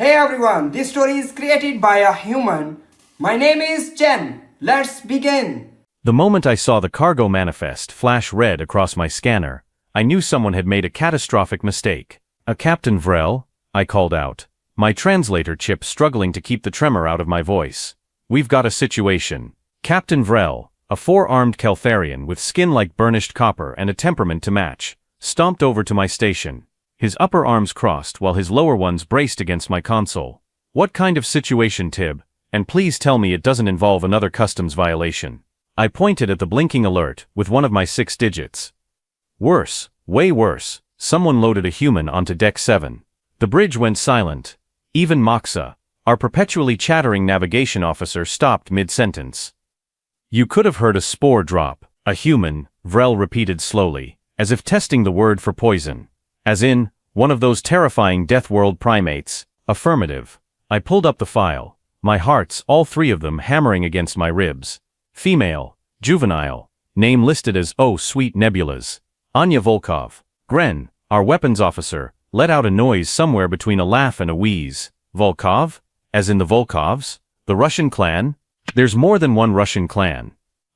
Hey everyone, this story is created by a human. My name is Chen. Let's begin. The moment I saw the cargo manifest flash red across my scanner, I knew someone had made a catastrophic mistake. Captain Vrel, I called out, my translator chip struggling to keep the tremor out of my voice. We've got a situation. Captain Vrel, a four-armed Keltharian with skin like burnished copper and a temperament to match, stomped over to my station. His upper arms crossed while his lower ones braced against my console. What kind of situation, Tib? And please tell me it doesn't involve another customs violation. I pointed at the blinking alert with one of my 6 digits. Worse, way worse, someone loaded a human onto Deck 7. The bridge went silent. Even Moxa, our perpetually chattering navigation officer, stopped mid-sentence. You could have heard a spore drop. A human, Vrel repeated slowly, as if testing the word for poison. As in, one of those terrifying Death World primates. Affirmative. I pulled up the file, my hearts, all 3 of them, hammering against my ribs. Female, juvenile, name listed as Oh Sweet Nebulas. Anya Volkov. Gren, our weapons officer, let out a noise somewhere between a laugh and a wheeze. Volkov? As in the Volkovs? The Russian clan? There's more than one Russian clan,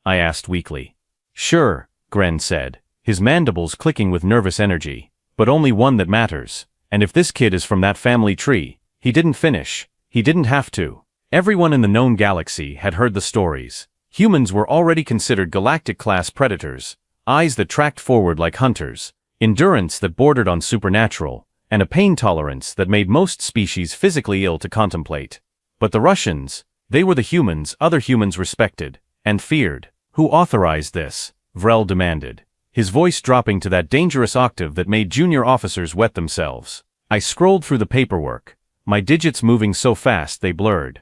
I asked weakly. Sure, Gren said, his mandibles clicking with nervous energy. But only one that matters, and if this kid is from that family tree, he didn't finish. He didn't have to. Everyone in the known galaxy had heard the stories. Humans were already considered galactic-class predators, eyes that tracked forward like hunters, endurance that bordered on supernatural, and a pain tolerance that made most species physically ill to contemplate. But the Russians, they were the humans other humans respected and feared. Who authorized this? Vrel demanded, his voice dropping to that dangerous octave that made junior officers wet themselves. I scrolled through the paperwork, my digits moving so fast they blurred.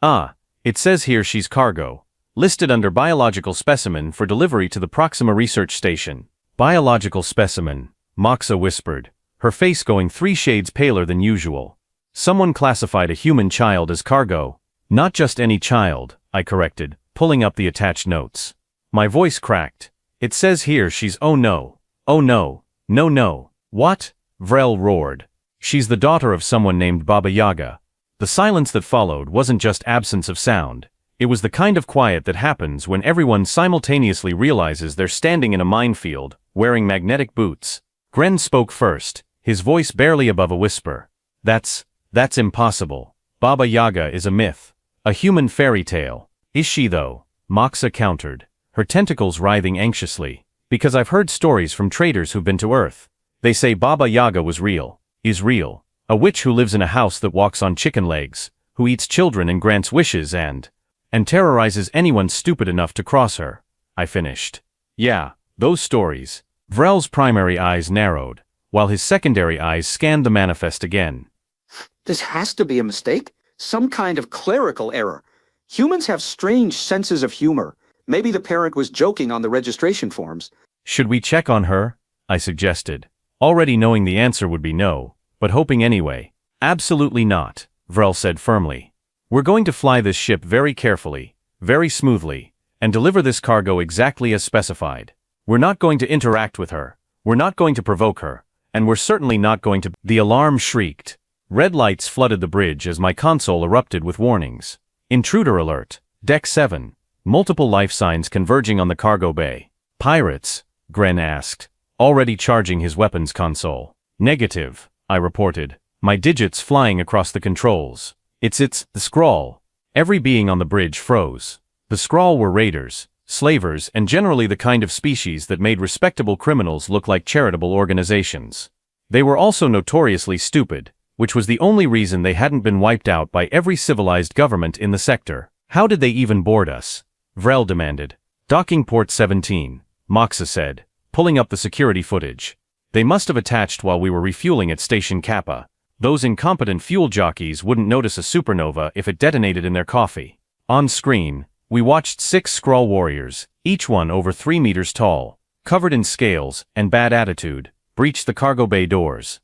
It says here she's cargo, listed under biological specimen for delivery to the Proxima Research Station. Biological specimen, Moxa whispered, her face going 3 shades paler than usual. Someone classified a human child as cargo. Not just any child, I corrected, pulling up the attached notes. My voice cracked. It says here she's oh no. What? Vrel roared. She's the daughter of someone named Baba Yaga. The silence that followed wasn't just absence of sound. It was the kind of quiet that happens when everyone simultaneously realizes they're standing in a minefield, wearing magnetic boots. Gren spoke first, his voice barely above a whisper. That's impossible. Baba Yaga is a myth. A human fairy tale. Is she though? Moxa countered, her tentacles writhing anxiously. Because I've heard stories from traders who've been to Earth. They say Baba Yaga was real, is real. A witch who lives in a house that walks on chicken legs, who eats children and grants wishes and terrorizes anyone stupid enough to cross her. I finished. Yeah, those stories. Vrel's primary eyes narrowed, while his secondary eyes scanned the manifest again. This has to be a mistake. Some kind of clerical error. Humans have strange senses of humor. Maybe the parent was joking on the registration forms. Should we check on her? I suggested, already knowing the answer would be no, but hoping anyway. Absolutely not, Vrel said firmly. We're going to fly this ship very carefully, very smoothly, and deliver this cargo exactly as specified. We're not going to interact with her, we're not going to provoke her, and we're certainly not going to— The alarm shrieked. Red lights flooded the bridge as my console erupted with warnings. Intruder alert. Deck 7. Multiple life signs converging on the cargo bay. Pirates? Gren asked, already charging his weapons console. Negative, I reported, my digits flying across the controls. It's the scrawl. Every being on the bridge froze. The scrawl were raiders, slavers, and generally the kind of species that made respectable criminals look like charitable organizations. They were also notoriously stupid, which was the only reason they hadn't been wiped out by every civilized government in the sector. How did they even board us? Vrel demanded. Docking port 17, Moxa said, pulling up the security footage. They must have attached while we were refueling at Station Kappa. Those incompetent fuel jockeys wouldn't notice a supernova if it detonated in their coffee. On screen, we watched 6 Skrull warriors, each one over 3 meters tall, covered in scales and bad attitude, breach the cargo bay doors.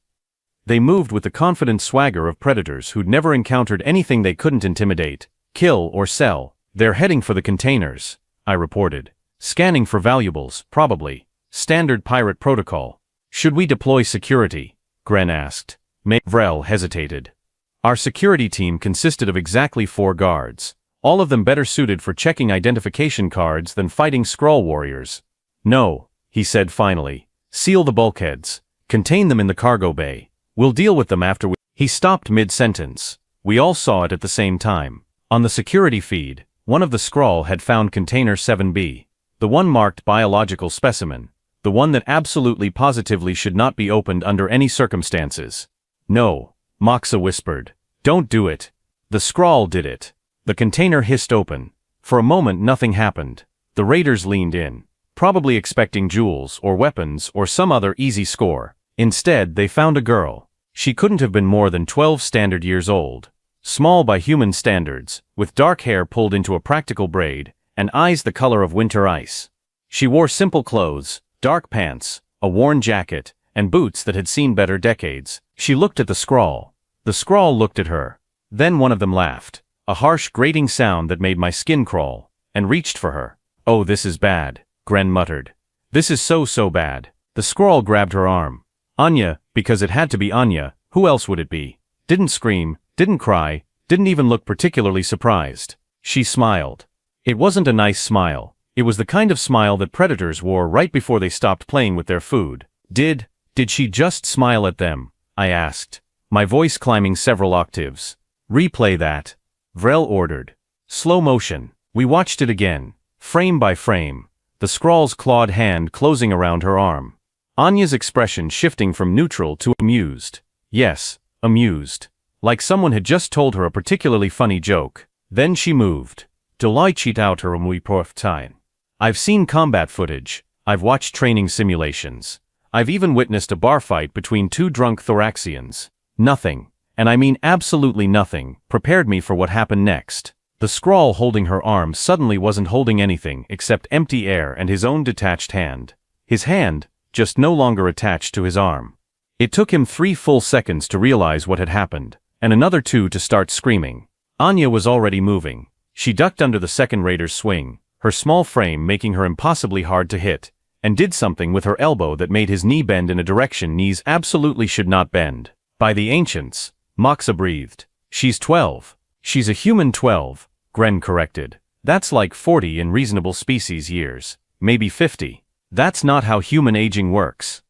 They moved with the confident swagger of predators who'd never encountered anything they couldn't intimidate, kill, or sell. They're heading for the containers, I reported. Scanning for valuables, probably. Standard pirate protocol. Should we deploy security? Gren asked. Vrel hesitated. Our security team consisted of exactly 4 guards, all of them better suited for checking identification cards than fighting Skrull warriors. "No," he said finally. "Seal the bulkheads. Contain them in the cargo bay. We'll deal with them after we—" He stopped mid-sentence. We all saw it at the same time. On the security feed, one of the Skrull had found container 7B, the one marked biological specimen, the one that absolutely positively should not be opened under any circumstances. "No," Moxa whispered. "Don't do it." The Skrull did it. The container hissed open. For a moment nothing happened. The raiders leaned in, probably expecting jewels or weapons or some other easy score. Instead, they found a girl. She couldn't have been more than 12 standard years old. Small by human standards, with dark hair pulled into a practical braid, and eyes the color of winter ice. She wore simple clothes, dark pants, a worn jacket, and boots that had seen better decades. She looked at the Skrull. The Skrull looked at her. Then one of them laughed, a harsh grating sound that made my skin crawl, and reached for her. "Oh, this is bad," Gren muttered. "This is so bad." The Skrull grabbed her arm. Anya, because it had to be Anya, who else would it be? Didn't scream, didn't cry, didn't even look particularly surprised. She smiled. It wasn't a nice smile. It was the kind of smile that predators wore right before they stopped playing with their food. Did she just smile at them? I asked, my voice climbing several octaves. "Replay that," Vrel ordered. Slow motion. We watched it again, frame by frame, the Skrull's clawed hand closing around her arm. Anya's expression shifting from neutral to amused. Yes, amused. Like someone had just told her a particularly funny joke. Then she moved. Delighted out her muy time. I've seen combat footage. I've watched training simulations. I've even witnessed a bar fight between 2 drunk Thoraxians. Nothing, and I mean absolutely nothing, prepared me for what happened next. The Skrull holding her arm suddenly wasn't holding anything except empty air and his own detached hand. His hand, just no longer attached to his arm. It took him 3 full seconds to realize what had happened, and another 2 to start screaming. Anya was already moving. She ducked under the second raider's swing, her small frame making her impossibly hard to hit, and did something with her elbow that made his knee bend in a direction knees absolutely should not bend. "By the ancients," Moxa breathed. "She's 12. She's a human 12, Gren corrected. "That's like 40 in reasonable species years, maybe 50. That's not how human aging works."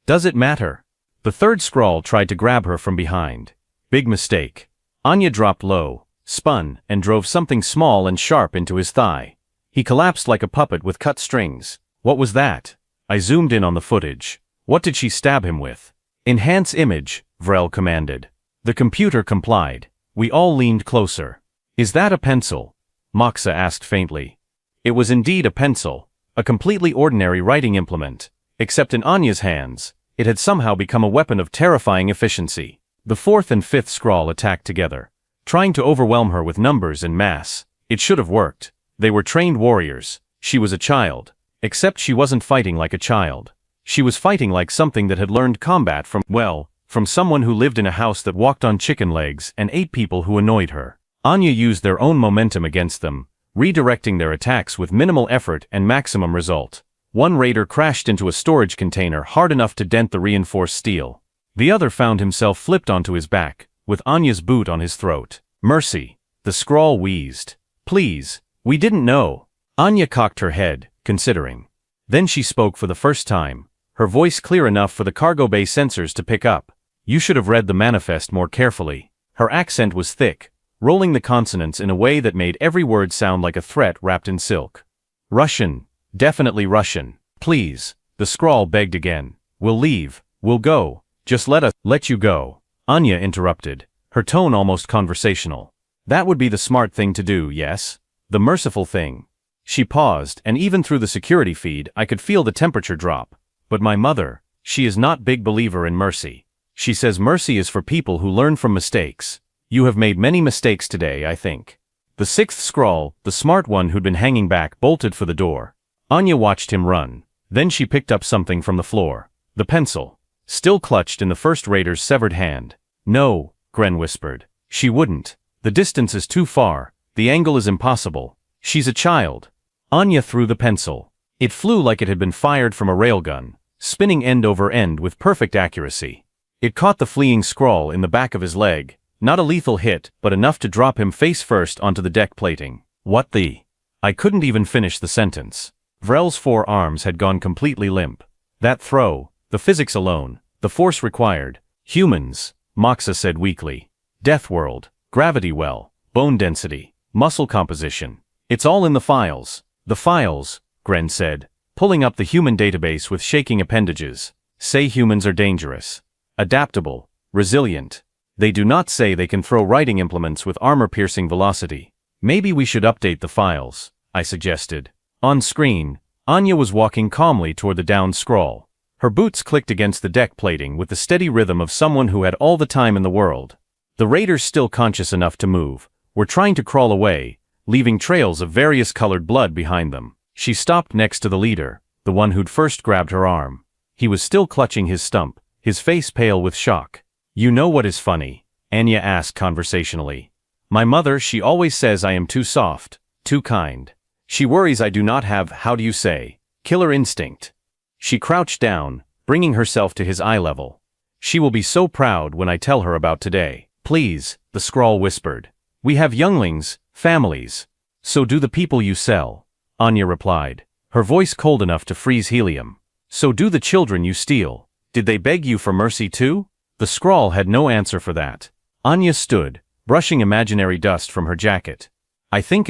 "Does it matter?" The third Skrull tried to grab her from behind. Big mistake. Anya dropped low, spun, and drove something small and sharp into his thigh. He collapsed like a puppet with cut strings. What was that? I zoomed in on the footage. What did she stab him with? "Enhance image," Vrel commanded. The computer complied. We all leaned closer. "Is that a pencil?" Moxa asked faintly. It was indeed a pencil, a completely ordinary writing implement. Except in Anya's hands, it had somehow become a weapon of terrifying efficiency. The 4th and 5th Skrull attacked together, trying to overwhelm her with numbers and mass. It should have worked. They were trained warriors. She was a child. Except she wasn't fighting like a child. She was fighting like something that had learned combat from someone who lived in a house that walked on chicken legs and ate people who annoyed her. Anya used their own momentum against them, redirecting their attacks with minimal effort and maximum result. One raider crashed into a storage container hard enough to dent the reinforced steel. The other found himself flipped onto his back, with Anya's boot on his throat. "Mercy," the Skrull wheezed. "Please, we didn't know." Anya cocked her head, considering. Then she spoke for the first time, her voice clear enough for the cargo bay sensors to pick up. "You should have read the manifest more carefully." Her accent was thick, rolling the consonants in a way that made every word sound like a threat wrapped in silk. "Russian. Definitely Russian. Please," the Skrull begged again. "We'll leave. We'll go. Just let you go." Anya interrupted, her tone almost conversational. "That would be the smart thing to do, yes? The merciful thing." She paused, and even through the security feed I could feel the temperature drop. "But my mother, she is not big believer in mercy. She says mercy is for people who learn from mistakes. You have made many mistakes today, I think." The 6th Skrull, the smart one who'd been hanging back, bolted for the door. Anya watched him run. Then she picked up something from the floor. The pencil, still clutched in the first raider's severed hand. "No," Gren whispered. "She wouldn't. The distance is too far. The angle is impossible. She's a child." Anya threw the pencil. It flew like it had been fired from a railgun, spinning end over end with perfect accuracy. It caught the fleeing Skrull in the back of his leg, Not a lethal hit, but enough to drop him face first onto the deck plating. What the? I couldn't even finish the sentence. Vrel's 4 arms had gone completely limp. That throw, the physics alone, the force required. Humans, Moxa said weakly. Death world, gravity well, bone density, muscle composition. It's all in the files. The files, Gren said, pulling up the human database with shaking appendages, say humans are dangerous, adaptable, resilient. They do not say they can throw writing implements with armor-piercing velocity. Maybe we should update the files, I suggested. On screen, Anya was walking calmly toward the down scroll. Her boots clicked against the deck plating with the steady rhythm of someone who had all the time in the world. The raiders, still conscious enough to move, were trying to crawl away, leaving trails of various colored blood behind them. She stopped next to the leader, the one who'd first grabbed her arm. He was still clutching his stump, his face pale with shock. You know what is funny? Anya asked conversationally. My mother, she always says I am too soft, too kind. She worries I do not have, how do you say, killer instinct. She crouched down, bringing herself to his eye level. She will be so proud when I tell her about today. Please, the scrawl whispered. We have younglings, families. So do the people you sell, Anya replied, her voice cold enough to freeze helium. So do the children you steal. Did they beg you for mercy too? The scrawl had no answer for that. Anya stood, brushing imaginary dust from her jacket. I think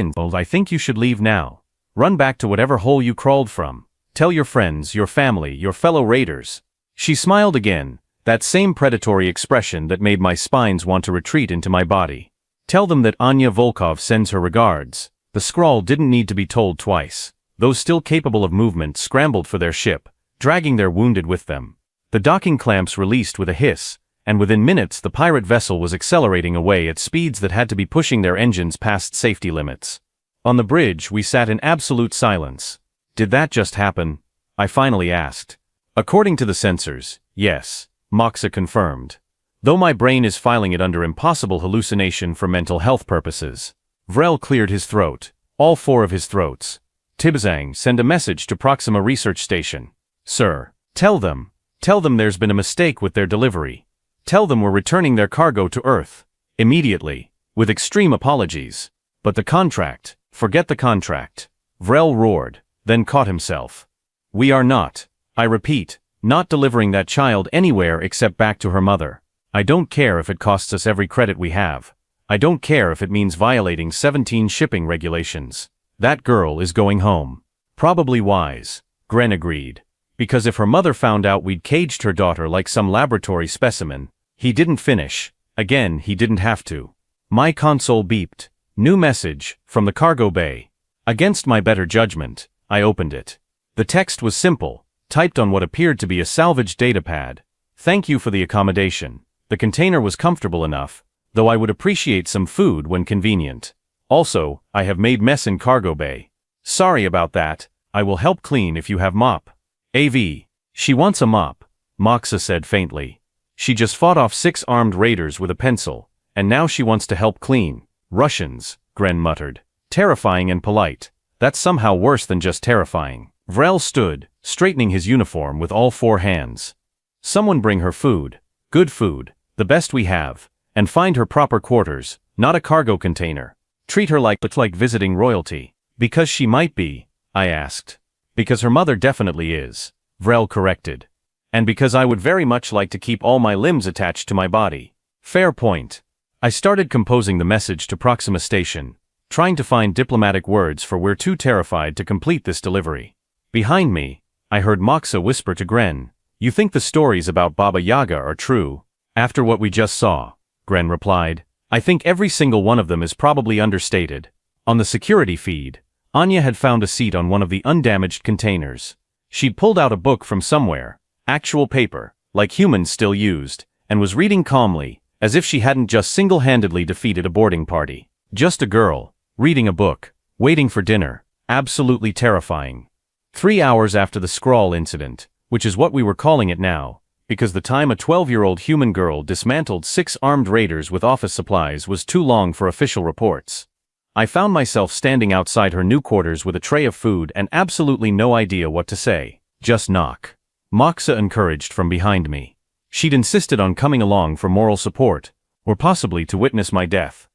you should leave now. Run back to whatever hole you crawled from. Tell your friends, your family, your fellow raiders. She smiled again, that same predatory expression that made my spines want to retreat into my body. Tell them that Anya Volkov sends her regards. The scrawl didn't need to be told twice. Those still capable of movement scrambled for their ship, dragging their wounded with them. The docking clamps released with a hiss, and within minutes the pirate vessel was accelerating away at speeds that had to be pushing their engines past safety limits. On the bridge we sat in absolute silence. Did that just happen? I finally asked. According to the sensors, yes, Moxa confirmed. Though my brain is filing it under impossible hallucination for mental health purposes. Vrel cleared his throat, all 4 of his throats. Tibzang, send a message to Proxima Research Station. Sir, tell them there's been a mistake with their delivery. Tell them we're returning their cargo to Earth. Immediately, with extreme apologies. But the contract, forget the contract. Vrel roared, then caught himself. We are not, I repeat, not delivering that child anywhere except back to her mother. I don't care if it costs us every credit we have. I don't care if it means violating 17 shipping regulations. That girl is going home. Probably wise, Gren agreed. Because if her mother found out we'd caged her daughter like some laboratory specimen. He didn't finish. Again, he didn't have to. My console beeped. New message, from the cargo bay. Against my better judgment, I opened it. The text was simple, typed on what appeared to be a salvaged datapad. Thank you for the accommodation. The container was comfortable enough, though I would appreciate some food when convenient. Also, I have made mess in cargo bay. Sorry about that, I will help clean if you have mop. AV. She wants a mop, Moxa said faintly. She just fought off 6 armed raiders with a pencil, and now she wants to help clean. Russians, Gren muttered. Terrifying and polite. That's somehow worse than just terrifying. Vrel stood, straightening his uniform with all 4 hands. Someone bring her food. Good food, the best we have, and find her proper quarters, not a cargo container. Treat her like visiting royalty. Because she might be, I asked. Because her mother definitely is, Vrel corrected. And because I would very much like to keep all my limbs attached to my body. Fair point. I started composing the message to Proxima Station, trying to find diplomatic words for we're too terrified to complete this delivery. Behind me, I heard Moxa whisper to Gren, you think the stories about Baba Yaga are true? After what we just saw, Gren replied, I think every single one of them is probably understated. On the security feed, Anya had found a seat on one of the undamaged containers. She'd pulled out a book from somewhere, actual paper, like humans still used, and was reading calmly, as if she hadn't just single-handedly defeated a boarding party. Just a girl, reading a book, waiting for dinner, absolutely terrifying. 3 hours after the scrawl incident, which is what we were calling it now, because the time a 12-year-old human girl dismantled 6 armed raiders with office supplies was too long for official reports. I found myself standing outside her new quarters with a tray of food and absolutely no idea what to say. Just knock. Moxa encouraged from behind me. She'd insisted on coming along for moral support, or possibly to witness my death.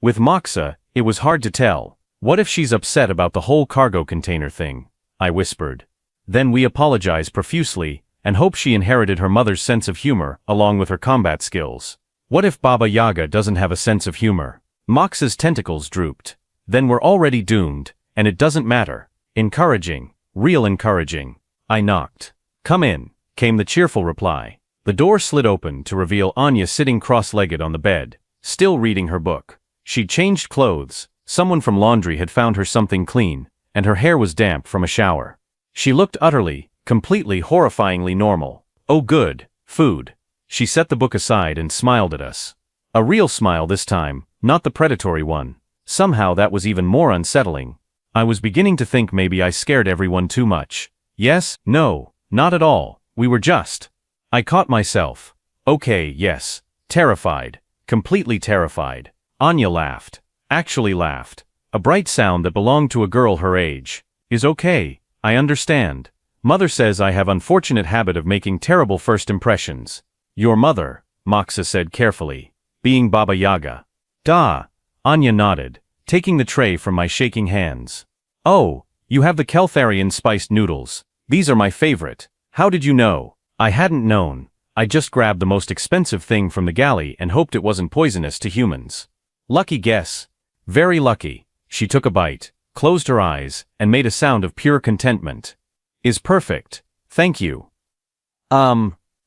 With Moxa, it was hard to tell. What if she's upset about the whole cargo container thing? I whispered. Then we apologize profusely, and hope she inherited her mother's sense of humor, along with her combat skills. What if Baba Yaga doesn't have a sense of humor? Moxa's tentacles drooped. Then we're already doomed, and it doesn't matter. Encouraging, real encouraging. I knocked. Come in, came the cheerful reply. The door slid open to reveal Anya sitting cross-legged on the bed, still reading her book. She'd changed clothes, someone from laundry had found her something clean, and her hair was damp from a shower. She looked utterly, completely horrifyingly normal. Oh good, food. She set the book aside and smiled at us. A real smile this time, not the predatory one. Somehow that was even more unsettling. I was beginning to think maybe I scared everyone too much. Yes, no, not at all, we were just. I caught myself. Okay, yes. Terrified. Completely terrified. Anya laughed. Actually laughed. A bright sound that belonged to a girl her age. Is okay, I understand. Mother says I have unfortunate habit of making terrible first impressions. Your mother, Moxa said carefully. Being Baba Yaga. Da. Anya nodded, taking the tray from my shaking hands. Oh, you have the Keltharian spiced noodles. These are my favorite. How did you know? I hadn't known. I just grabbed the most expensive thing from the galley and hoped it wasn't poisonous to humans. Lucky guess. Very lucky. She took a bite, closed her eyes, and made a sound of pure contentment. Is perfect. Thank you.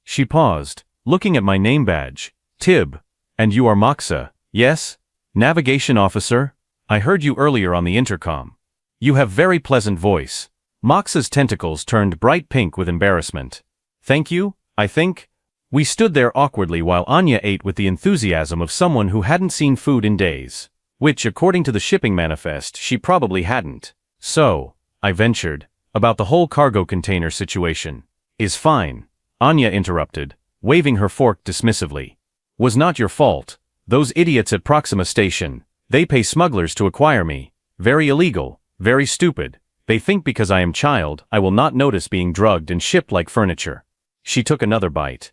She paused, looking at my name badge. Tib. And you are Moxa, yes? Navigation officer? I heard you earlier on the intercom. You have very pleasant voice. Moxa's tentacles turned bright pink with embarrassment. Thank you, I think. We stood there awkwardly while Anya ate with the enthusiasm of someone who hadn't seen food in days. Which, according to the shipping manifest, she probably hadn't. So, I ventured, about the whole cargo container situation. Is fine. Anya interrupted, waving her fork dismissively. Was not your fault. Those idiots at Proxima Station, they pay smugglers to acquire me. Very illegal, very stupid. They think because I am child, I will not notice being drugged and shipped like furniture. She took another bite.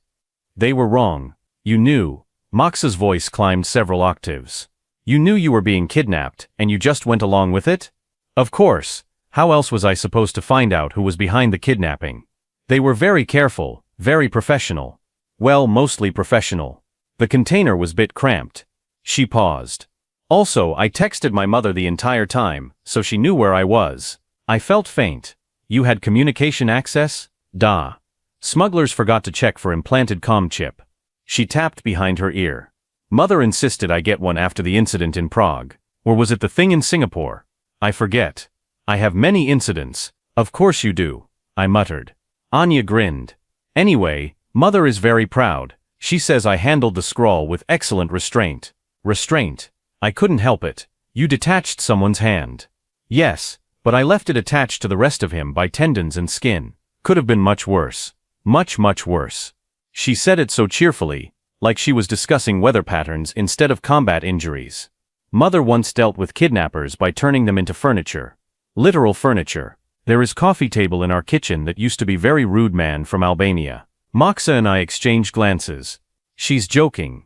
They were wrong. You knew. Moxa's voice climbed several octaves. You knew you were being kidnapped, and you just went along with it? Of course. How else was I supposed to find out who was behind the kidnapping? They were very careful, very professional. Well, mostly professional. The container was bit cramped. She paused. Also, I texted my mother the entire time, so she knew where I was. I felt faint. You had communication access? Da. Smugglers forgot to check for implanted comm chip. She tapped behind her ear. Mother insisted I get one after the incident in Prague. Or was it the thing in Singapore? I forget. I have many incidents. Of course you do, I muttered. Anya grinned. Anyway, Mother is very proud. She says I handled the scrawl with excellent restraint. Restraint? I couldn't help it. You detached someone's hand. Yes, but I left it attached to the rest of him by tendons and skin. Could have been much worse. Much, much worse. She said it so cheerfully, like she was discussing weather patterns instead of combat injuries. Mother once dealt with kidnappers by turning them into furniture. Literal furniture. There is coffee table in our kitchen that used to be very rude man from Albania. Moxa and I exchanged glances. She's joking.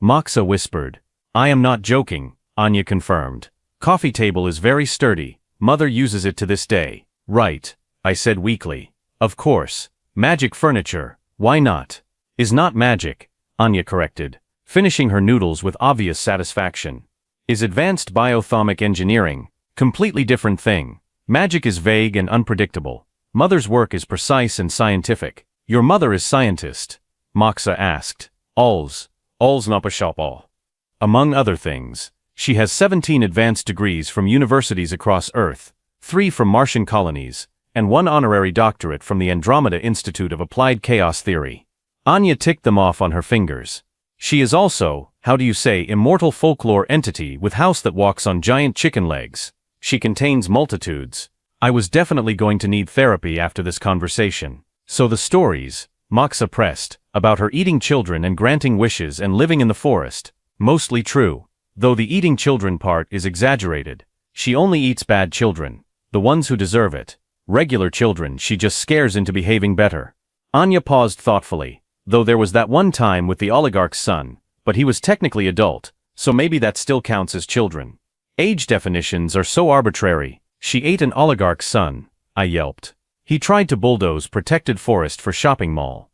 Moxa whispered. I am not joking, Anya confirmed. Coffee table is very sturdy. Mother uses it to this day. Right, I said weakly. Of course. Magic furniture. Why not? Is not magic, Anya corrected, finishing her noodles with obvious satisfaction. Is advanced biothomic engineering. Completely different thing. Magic is vague and unpredictable. Mother's work is precise and scientific. Your mother is scientist? Moxa asked. All's napashopal. Among other things, she has 17 advanced degrees from universities across Earth, 3 from Martian colonies, and 1 honorary doctorate from the Andromeda Institute of Applied Chaos Theory. Anya ticked them off on her fingers. She is also, how do you say, immortal folklore entity with house that walks on giant chicken legs. She contains multitudes. I was definitely going to need therapy after this conversation. So the stories, Moxa pressed, about her eating children and granting wishes and living in the forest, mostly true. Though the eating children part is exaggerated. She only eats bad children, the ones who deserve it. Regular children she just scares into behaving better. Anya paused thoughtfully, though there was that one time with the oligarch's son, but he was technically adult, so maybe that still counts as children. Age definitions are so arbitrary. She ate an oligarch's son, I yelped. He tried to bulldoze protected forest for shopping mall.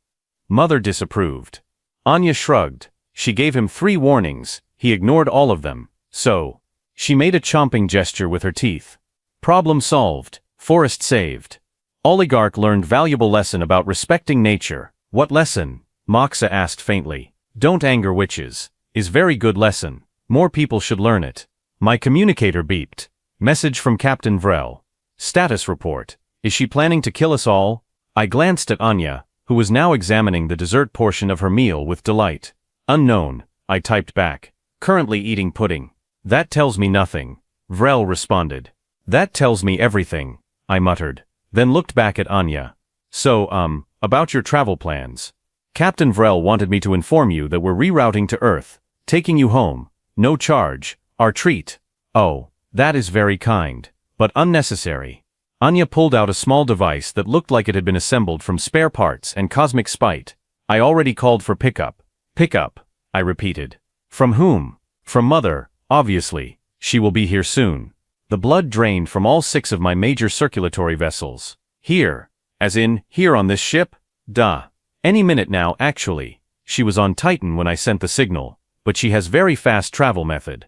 Mother disapproved. Anya shrugged. She gave him 3 warnings, he ignored all of them, so. She made a chomping gesture with her teeth. Problem solved, forest saved. Oligarch learned valuable lesson about respecting nature. What lesson? Moxa asked faintly. Don't anger witches. Is very good lesson. More people should learn it. My communicator beeped. Message from Captain Vrel. Status report. Is she planning to kill us all? I glanced at Anya, who was now examining the dessert portion of her meal with delight. Unknown, I typed back. Currently eating pudding. That tells me nothing. Vrel responded. That tells me everything, I muttered, then looked back at Anya. So, about your travel plans. Captain Vrel wanted me to inform you that we're rerouting to Earth, taking you home, no charge, our treat. Oh, that is very kind, but unnecessary. Anya pulled out a small device that looked like it had been assembled from spare parts and cosmic spite. I already called for pickup. Pickup, I repeated. From whom? From Mother, obviously. She will be here soon. The blood drained from all 6 of my major circulatory vessels. Here. As in, here on this ship? Duh. Any minute now, actually. She was on Titan when I sent the signal, but she has very fast travel method.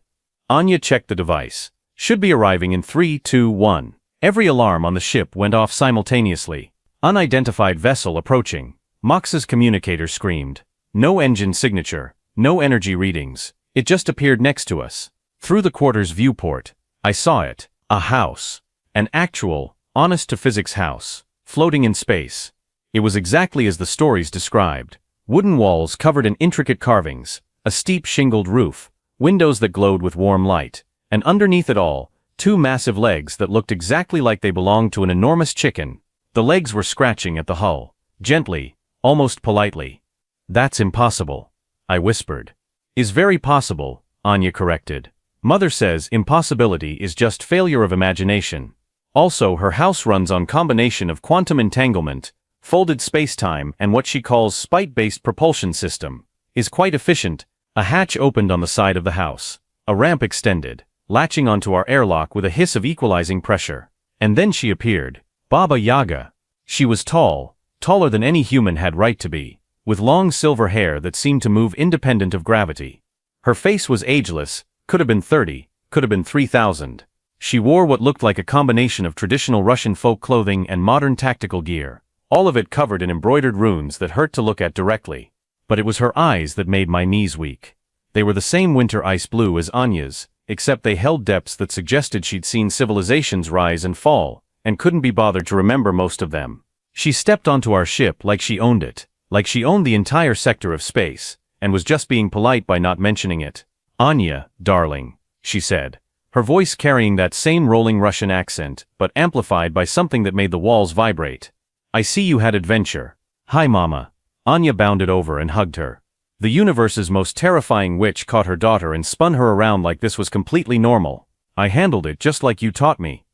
Anya checked the device. Should be arriving in 3, 2, 1. Every alarm on the ship went off simultaneously. Unidentified vessel approaching. Mox's communicator screamed. No engine signature, no energy readings. It just appeared next to us. Through the quarter's viewport, I saw it. A house. An actual, honest-to-physics house, floating in space. It was exactly as the stories described. Wooden walls covered in intricate carvings, a steep shingled roof, windows that glowed with warm light, and underneath it all, 2 massive legs that looked exactly like they belonged to an enormous chicken. The legs were scratching at the hull, gently, almost politely. That's impossible, I whispered. Is very possible, Anya corrected. Mother says impossibility is just failure of imagination. Also, her house runs on combination of quantum entanglement, folded spacetime, and what she calls spite-based propulsion system. Is quite efficient. A hatch opened on the side of the house. A ramp extended, latching onto our airlock with a hiss of equalizing pressure. And then she appeared. Baba Yaga. She was tall, taller than any human had right to be, with long silver hair that seemed to move independent of gravity. Her face was ageless, could have been 30, could have been 3,000. She wore what looked like a combination of traditional Russian folk clothing and modern tactical gear, all of it covered in embroidered runes that hurt to look at directly. But it was her eyes that made my knees weak. They were the same winter ice blue as Anya's, except they held depths that suggested she'd seen civilizations rise and fall, and couldn't be bothered to remember most of them. She stepped onto our ship like she owned it, like she owned the entire sector of space, and was just being polite by not mentioning it. Anya, darling, she said, her voice carrying that same rolling Russian accent, but amplified by something that made the walls vibrate. I see you had adventure. Hi, Mama. Anya bounded over and hugged her. The universe's most terrifying witch caught her daughter and spun her around like this was completely normal. I handled it just like you taught me.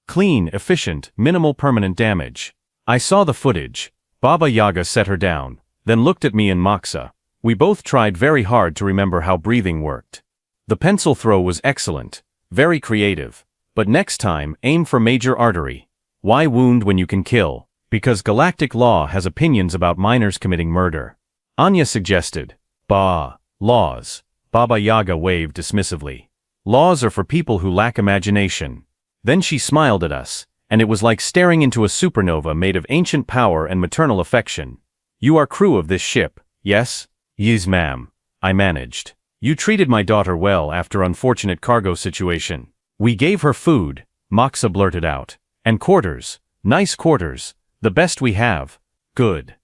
Clean, efficient, minimal permanent damage. I saw the footage. Baba Yaga set her down, then looked at me and Moxa. We both tried very hard to remember how breathing worked. The pencil throw was excellent, very creative. But next time, aim for major artery. Why wound when you can kill? Because galactic law has opinions about minors committing murder. Anya suggested. Laws. Baba Yaga waved dismissively. Laws are for people who lack imagination. Then she smiled at us, and it was like staring into a supernova made of ancient power and maternal affection. You are crew of this ship, yes? Yes, ma'am. I managed. You treated my daughter well after unfortunate cargo situation. We gave her food, Moxa blurted out. And quarters. Nice quarters. The best we have. Good.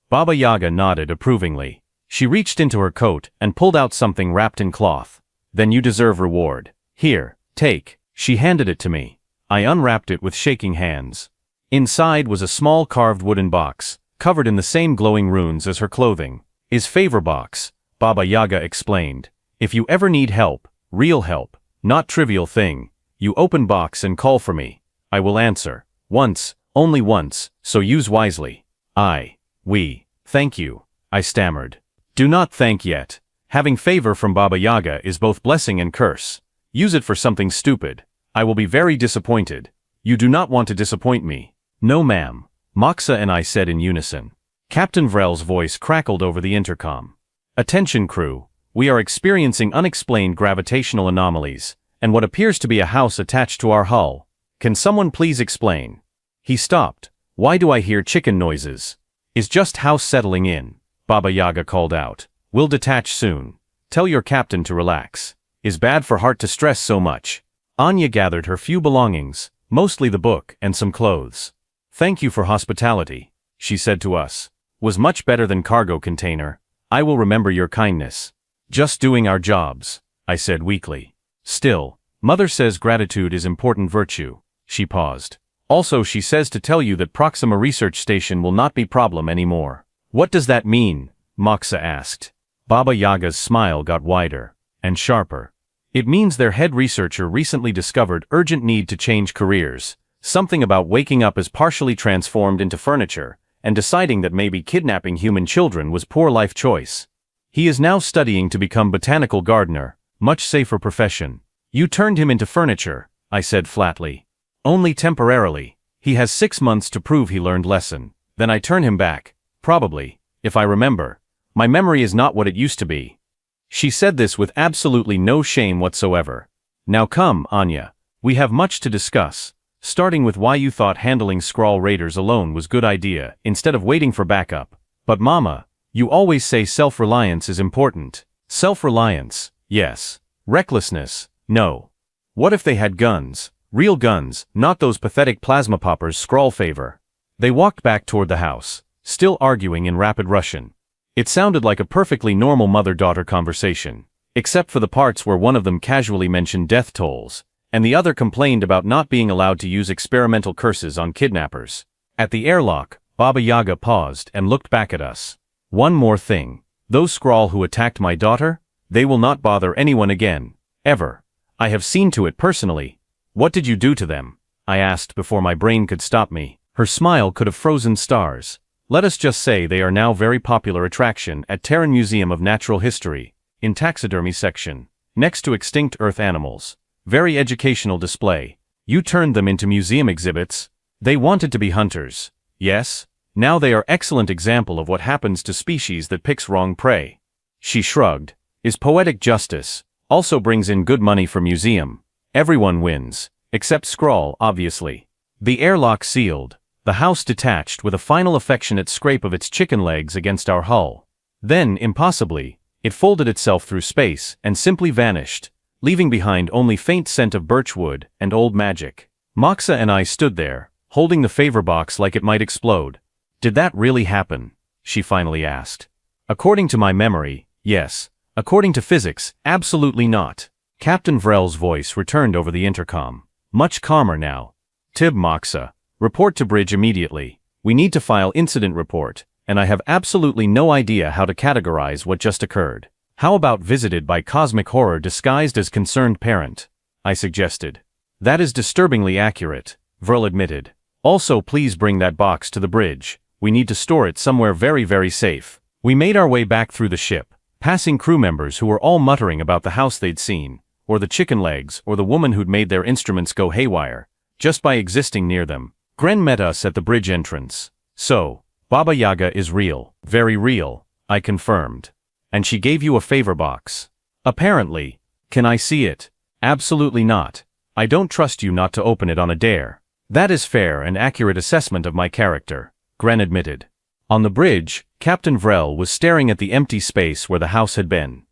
Baba Yaga nodded approvingly. She reached into her coat and pulled out something wrapped in cloth. Then you deserve reward. Here, take. She handed it to me. I unwrapped it with shaking hands. Inside was a small carved wooden box, covered in the same glowing runes as her clothing. Is favor box, Baba Yaga explained. If you ever need help, real help, not trivial thing, you open box and call for me. I will answer. Once, only once, so use wisely. We, thank you, I stammered. Do not thank yet. Having favor from Baba Yaga is both blessing and curse. Use it for something stupid. I will be very disappointed. You do not want to disappoint me. No ma'am, Moxa and I said in unison. Captain Vrel's voice crackled over the intercom. Attention crew, we are experiencing unexplained gravitational anomalies, and what appears to be a house attached to our hull. Can someone please explain? He stopped. Why do I hear chicken noises? Is just house settling in? Baba Yaga called out. We'll detach soon. Tell your captain to relax. Is bad for heart to stress so much. Anya gathered her few belongings, mostly the book and some clothes. Thank you for hospitality, she said to us. Was much better than cargo container. I will remember your kindness. Just doing our jobs, I said weakly. Still, Mother says gratitude is important virtue. She paused. Also she says to tell you that Proxima Research Station will not be problem anymore. What does that mean? Moxa asked. Baba Yaga's smile got wider and sharper. It means their head researcher recently discovered urgent need to change careers, something about waking up as partially transformed into furniture, and deciding that maybe kidnapping human children was poor life choice. He is now studying to become botanical gardener, much safer profession. You turned him into furniture, I said flatly. Only temporarily. He has 6 months to prove he learned lesson. Then I turn him back, probably, if I remember. My memory is not what it used to be. She said this with absolutely no shame whatsoever. Now come, Anya. We have much to discuss, starting with why you thought handling Skrull raiders alone was good idea instead of waiting for backup. But Mama, you always say self-reliance is important. Self-reliance, yes. Recklessness, no. What if they had guns? Real guns, not those pathetic plasma poppers Skrull favor. They walked back toward the house, still arguing in rapid Russian. It sounded like a perfectly normal mother-daughter conversation, except for the parts where one of them casually mentioned death tolls, and the other complained about not being allowed to use experimental curses on kidnappers. At the airlock, Baba Yaga paused and looked back at us. One more thing. Those Skrull who attacked my daughter? They will not bother anyone again. Ever. I have seen to it personally. What did you do to them? I asked before my brain could stop me. Her smile could have frozen stars. Let us just say they are now very popular attraction at Terran Museum of Natural History, in taxidermy section, next to extinct Earth animals. Very educational display. You turned them into museum exhibits. They wanted to be hunters. Yes? Now they are excellent example of what happens to species that picks wrong prey. She shrugged. Is poetic justice. Also brings in good money for museum. Everyone wins. Except Skrull, obviously. The airlock sealed. The house detached with a final affectionate scrape of its chicken legs against our hull. Then, impossibly, it folded itself through space and simply vanished, leaving behind only faint scent of birchwood and old magic. Moxa and I stood there, holding the favor box like it might explode. Did that really happen? She finally asked. According to my memory, yes. According to physics, absolutely not. Captain Vrel's voice returned over the intercom. Much calmer now. Tib Moxa. Report to bridge immediately. We need to file incident report, and I have absolutely no idea how to categorize what just occurred. How about visited by cosmic horror disguised as concerned parent? I suggested. That is disturbingly accurate, Vrel admitted. Also please bring that box to the bridge. We need to store it somewhere very, very safe. We made our way back through the ship, passing crew members who were all muttering about the house they'd seen, or the chicken legs, or the woman who'd made their instruments go haywire, just by existing near them. Gren met us at the bridge entrance. So, Baba Yaga is real. Very real, I confirmed. And she gave you a favor box. Apparently. Can I see it? Absolutely not. I don't trust you not to open it on a dare. That is fair and accurate assessment of my character, Gren admitted. On the bridge, Captain Vrel was staring at the empty space where the house had been.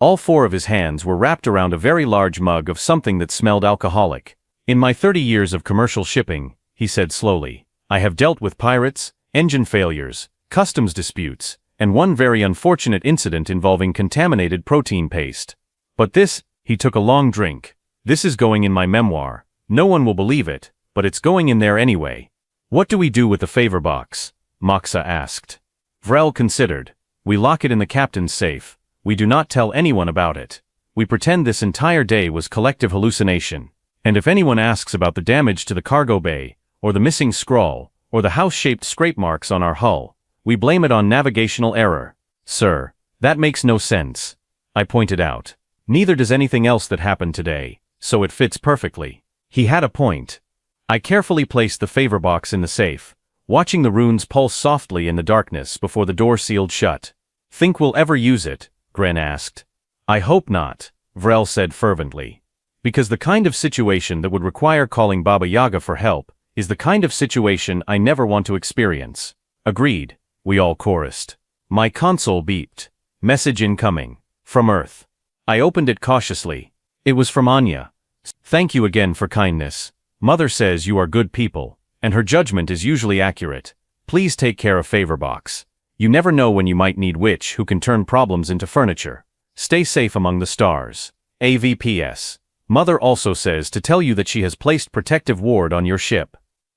All 4 of his hands were wrapped around a very large mug of something that smelled alcoholic. In my 30 years of commercial shipping, he said slowly, I have dealt with pirates, engine failures, customs disputes, and one very unfortunate incident involving contaminated protein paste. But this, he took a long drink. This is going in my memoir. No one will believe it, but it's going in there anyway. What do we do with the favor box? Moxa asked. Vrel considered. We lock it in the captain's safe. We do not tell anyone about it. We pretend this entire day was collective hallucination. And if anyone asks about the damage to the cargo bay, or the missing Skrull, or the house-shaped scrape marks on our hull, we blame it on navigational error. Sir, that makes no sense. I pointed out. Neither does anything else that happened today, so it fits perfectly. He had a point. I carefully placed the favor box in the safe, watching the runes pulse softly in the darkness before the door sealed shut. Think we'll ever use it? Gren asked. I hope not, Vrel said fervently. Because the kind of situation that would require calling Baba Yaga for help is the kind of situation I never want to experience. Agreed, we all chorused. My console beeped. Message incoming. From Earth. I opened it cautiously. It was from Anya. Thank you again for kindness. Mother says you are good people, and her judgment is usually accurate. Please take care of favor box. You never know when you might need witch who can turn problems into furniture. Stay safe among the stars. AVPS. Mother also says to tell you that she has placed protective ward on your ship.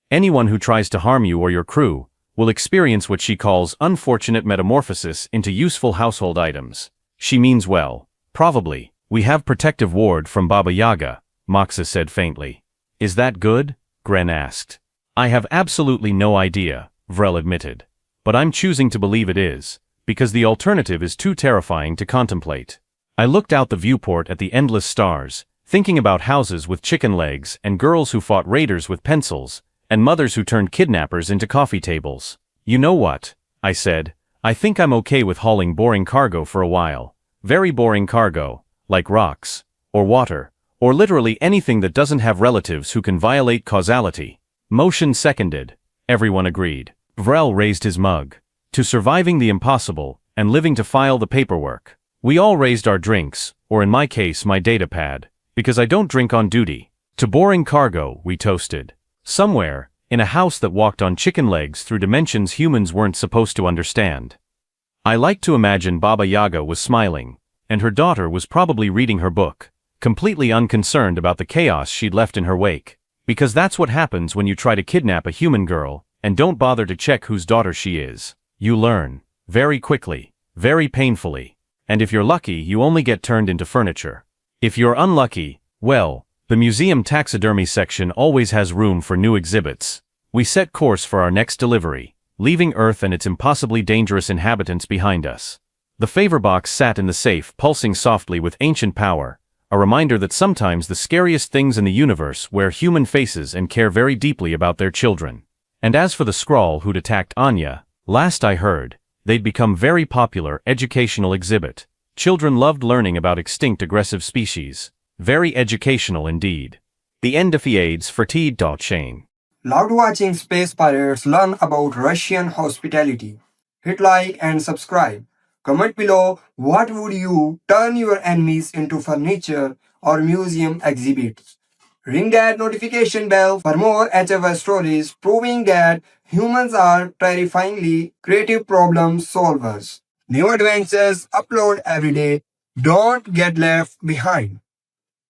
Anyone who tries to harm you or your crew will experience what she calls unfortunate metamorphosis into useful household items. She means well. Probably. We have protective ward from Baba Yaga, Moxa said faintly. Is that good? Gren asked. I have absolutely no idea, Vrel admitted. But I'm choosing to believe it is, because the alternative is too terrifying to contemplate. I looked out the viewport at the endless stars, thinking about houses with chicken legs and girls who fought raiders with pencils, and mothers who turned kidnappers into coffee tables. You know what? I said. I think I'm okay with hauling boring cargo for a while. Very boring cargo, like rocks, or water, or literally anything that doesn't have relatives who can violate causality. Motion seconded. Everyone agreed. Vrel raised his mug. To surviving the impossible, and living to file the paperwork. We all raised our drinks, or in my case my datapad, because I don't drink on duty. To boring cargo, we toasted. Somewhere, in a house that walked on chicken legs through dimensions humans weren't supposed to understand. I like to imagine Baba Yaga was smiling, and her daughter was probably reading her book, completely unconcerned about the chaos she'd left in her wake. Because that's what happens when you try to kidnap a human girl, and don't bother to check whose daughter she is. You learn. Very quickly. Very painfully. And if you're lucky, you only get turned into furniture. If you're unlucky, well, the museum taxidermy section always has room for new exhibits. We set course for our next delivery, leaving Earth and its impossibly dangerous inhabitants behind us. The favor box sat in the safe, pulsing softly with ancient power, a reminder that sometimes the scariest things in the universe wear human faces and care very deeply about their children. And as for the Skrull who'd attacked Anya, last I heard, they'd become very popular educational exhibit. Children loved learning about extinct aggressive species. Very educational indeed. The end of the AIDS for T.Chain. Loved watching Space Pirates learn about Russian hospitality. Hit like and subscribe. Comment below what would you turn your enemies into furniture or museum exhibits. Ring that notification bell for more HFY stories proving that humans are terrifyingly creative problem solvers. New adventures upload every day. Don't get left behind.